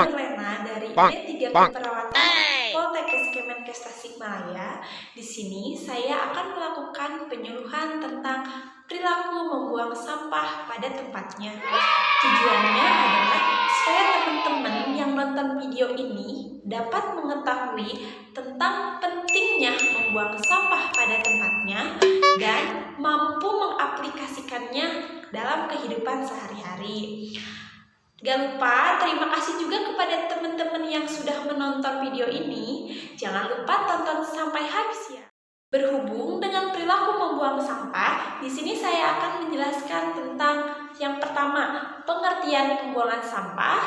Nurlena dari D3 Keperawatan Poltekkes Kemenkes Tasikmalaya. Di sini saya akan melakukan penyuluhan tentang perilaku membuang sampah pada tempatnya. Tujuannya adalah supaya teman-teman yang nonton video ini dapat mengetahui tentang pentingnya membuang sampah pada tempatnya dan mampu mengaplikasikannya dalam kehidupan sehari-hari. Gak lupa terima kasih juga kepada teman-teman yang sudah menonton video ini. Jangan lupa tonton sampai habis ya. Berhubung dengan perilaku membuang sampah, di sini saya akan menjelaskan tentang yang pertama, pengertian pembuangan sampah,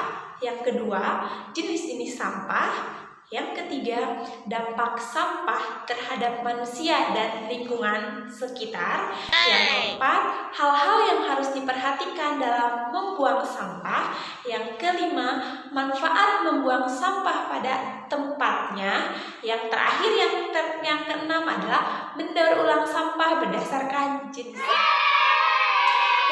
yang kedua, jenis-jenis sampah, yang ketiga, dampak sampah terhadap manusia dan lingkungan sekitar. Yang keempat, hal-hal yang harus diperhatikan dalam membuang sampah. Yang kelima, manfaat membuang sampah pada tempatnya. Yang terakhir, yang keenam adalah mendaur ulang sampah berdasarkan jenis.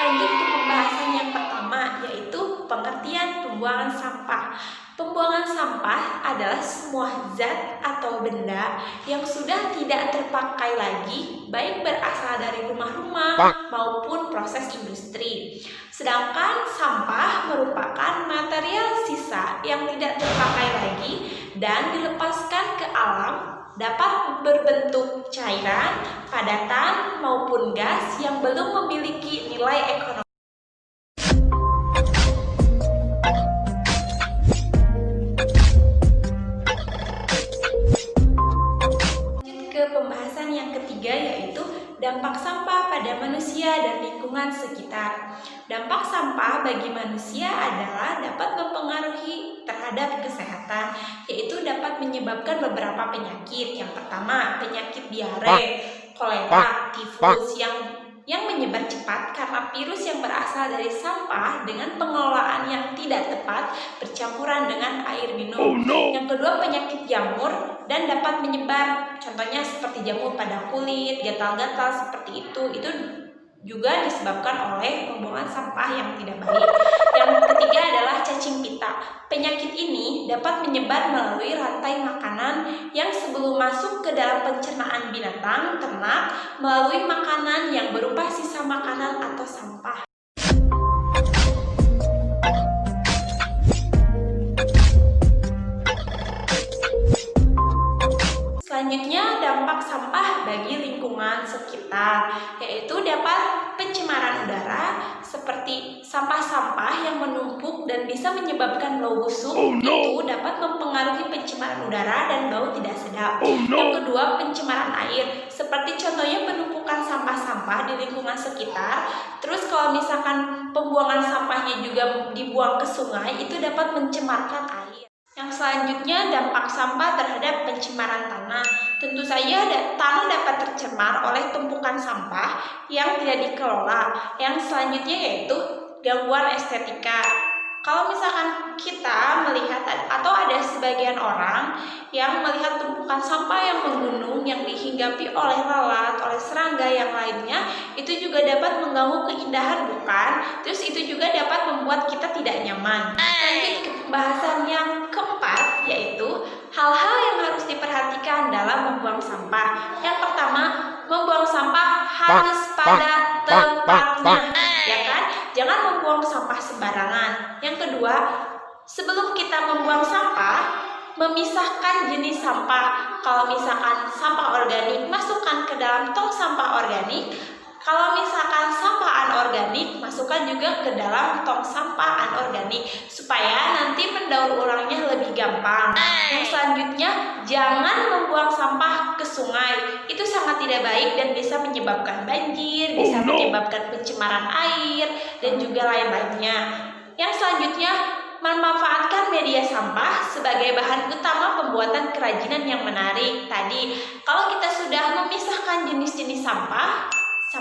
Lanjut ke pembahasan yang pertama, yaitu pengertian pembuangan sampah. Pembuangan sampah adalah semua zat atau benda yang sudah tidak terpakai lagi, baik berasal dari rumah-rumah maupun proses industri. Sedangkan sampah merupakan material sisa yang tidak terpakai lagi dan dilepaskan ke alam, dapat berbentuk cairan, padatan, maupun gas yang belum memiliki nilai ekonomi. Pembahasan yang ketiga yaitu dampak sampah pada manusia dan lingkungan sekitar. Dampak sampah bagi manusia adalah dapat mempengaruhi terhadap kesehatan, yaitu dapat menyebabkan beberapa penyakit. Yang pertama, penyakit diare, kolera, tifus yang menyebar cepat karena virus yang berasal dari sampah dengan pengelolaan yang tidak tepat bercampuran dengan air minum. Yang kedua, penyakit jamur dan dapat menyebar, contohnya seperti jamur pada kulit, gatal-gatal seperti itu juga disebabkan oleh pembuangan sampah yang tidak baik. Yang ketiga adalah cacing pita. Penyakit ini dapat menyebar melalui rantai makanan yang sebelum masuk ke dalam pencernaan binatang ternak melalui makanan yang berupa sisa makanan atau sampah. Selanjutnya, dampak sampah bagi lingkungan sekitar, yaitu dapat pencemaran udara seperti sampah-sampah yang menumpuk dan bisa menyebabkan bau busuk. Itu dapat mempengaruhi pencemaran udara dan bau tidak sedap. Yang kedua, pencemaran air, seperti contohnya penumpukan sampah-sampah di lingkungan sekitar. Terus kalau misalkan pembuangan sampahnya juga dibuang ke sungai, itu dapat mencemarkan air. Yang selanjutnya, dampak sampah terhadap pencemaran tanah. Tentu saja tanah dapat tercemar oleh tumpukan sampah yang tidak dikelola. Yang selanjutnya yaitu gangguan estetika. Kalau misalkan kita melihat atau ada sebagian orang yang melihat tumpukan sampah yang menggunung yang dihinggapi oleh lalat, oleh serangga yang lainnya, itu juga dapat mengganggu keindahan bukan? Terus itu juga dapat membuat kita tidak nyaman. Lanjut ke pembahasan yang keempat, yaitu hal-hal yang harus diperhatikan dalam membuang sampah. Yang pertama, membuang sampah harus pada tempatnya, ya kan? Jangan membuang sampah sembarangan. Yang kedua, sebelum kita membuang sampah, memisahkan jenis sampah. Kalau misalkan sampah organik, masukkan ke dalam tong sampah organik. Kalau misalkan sampah anorganik, masukkan juga ke dalam tong sampah anorganik supaya nanti mendaur ulangnya lebih gampang. Yang selanjutnya, jangan membuang sampah ke sungai. Itu sangat tidak baik dan bisa menyebabkan banjir, bisa menyebabkan pencemaran air dan juga lain-lainnya. Yang selanjutnya, memanfaatkan media sampah sebagai bahan utama pembuatan kerajinan yang menarik. Tadi, kalau kita sudah memisahkan jenis-jenis sampah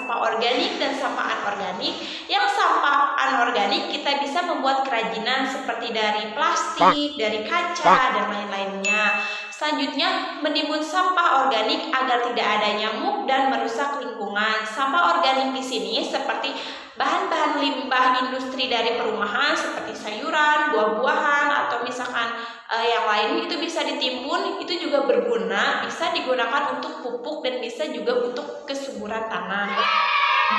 organik dan sampah anorganik. Yang sampah anorganik kita bisa membuat kerajinan seperti dari plastik, dari kaca, dan lain-lainnya. Selanjutnya, menimbun sampah organik agar tidak ada nyamuk dan merusak lingkungan. Sampah organik di sini seperti bahan-bahan limbah industri dari perumahan seperti sayuran, buah-buahan, atau misalkan yang lain itu bisa ditimbun, itu juga berguna, bisa digunakan untuk pupuk dan bisa juga untuk kesuburan tanah.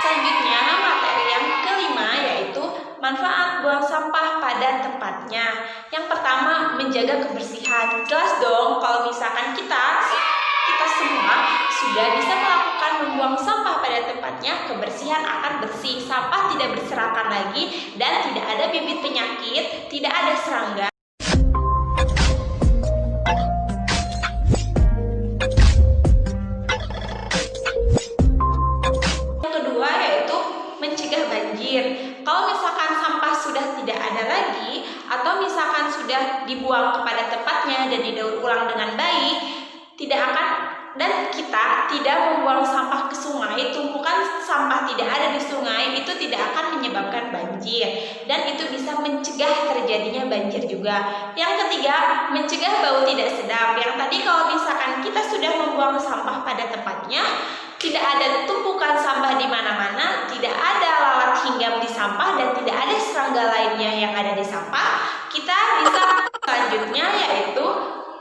Selanjutnya, materi yang kelima yaitu manfaat buang sampah pada tempatnya. Yang pertama, menjaga kebersihan. Jelas dong kalau misalkan kita semua sudah bisa melakukan membuang sampah pada tempatnya, kebersihan akan bersih, sampah tidak berserakan lagi dan tidak ada bibit penyakit, tidak ada serangga. Kalau misalkan sampah sudah tidak ada lagi atau misalkan sudah dibuang kepada tempatnya dan didaur ulang dengan baik, dan kita tidak membuang sampah ke sungai, tumpukan sampah tidak ada di sungai, itu tidak akan menyebabkan banjir dan itu bisa mencegah terjadinya banjir juga. Yang ketiga, mencegah bau tidak sedap. Yang tadi kalau misalkan kita sudah membuang sampah pada tempatnya, tidak ada tumpukan sampah di mana-mana, tidak ada lalat hinggap di sampah, dan tidak ada serangga lainnya yang ada di sampah, kita bisa selanjutnya yaitu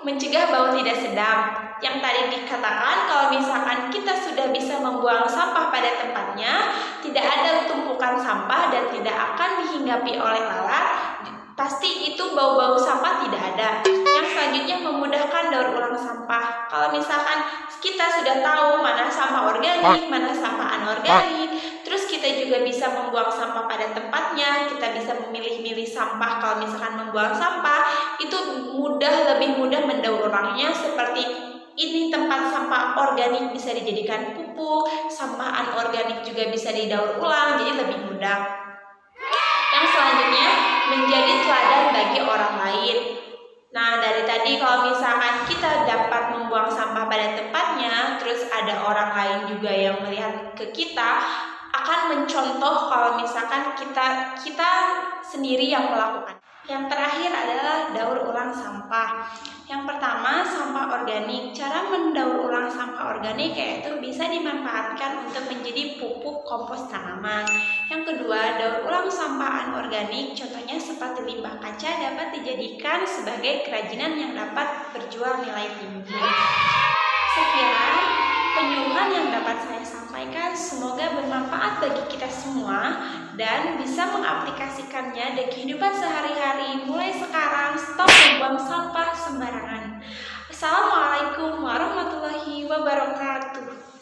mencegah bau tidak sedap. Yang tadi dikatakan kalau misalkan kita sudah bisa membuang sampah pada tempatnya, tidak ada tumpukan sampah dan tidak akan dihinggapi oleh lalat, pasti itu bau-bau sampah tidak ada. Yang selanjutnya, memudahkan daur ulang sampah. Kalau misalkan kita sudah tahu mana sampah organik, mana sampah anorganik, terus kita juga bisa membuang sampah pada tempatnya, kita bisa memilih-milih sampah. Kalau misalkan membuang sampah, itu lebih mudah mendaur ulangnya. Seperti ini, tempat sampah organik bisa dijadikan pupuk, sampah anorganik juga bisa didaur ulang, jadi lebih mudah. Yang selanjutnya, menjadi teladan bagi orang lain. Nah, dari tadi kalau misalkan kita dapat membuang sampah pada tempatnya, terus ada orang lain juga yang melihat ke kita, akan mencontoh kalau misalkan kita sendiri yang melakukan. Yang terakhir adalah daur ulang sampah. Yang pertama, sampah organik. Cara mendaur ulang sampah organik yaitu bisa dimanfaatkan untuk menjadi pupuk kompos tanaman. Yang kedua, daur ulang sampah anorganik, contohnya seperti limbah kaca, dapat dijadikan sebagai kerajinan yang dapat berjual nilai tinggi. Sekian penyuluhan yang dapat saya sampaikan, semoga bermanfaat bagi kita semua dan bisa mengaplikasikannya di kehidupan sehari-hari. Mulai sekarang, stop membuang sampah sembarangan. Assalamualaikum warahmatullahi wabarakatuh.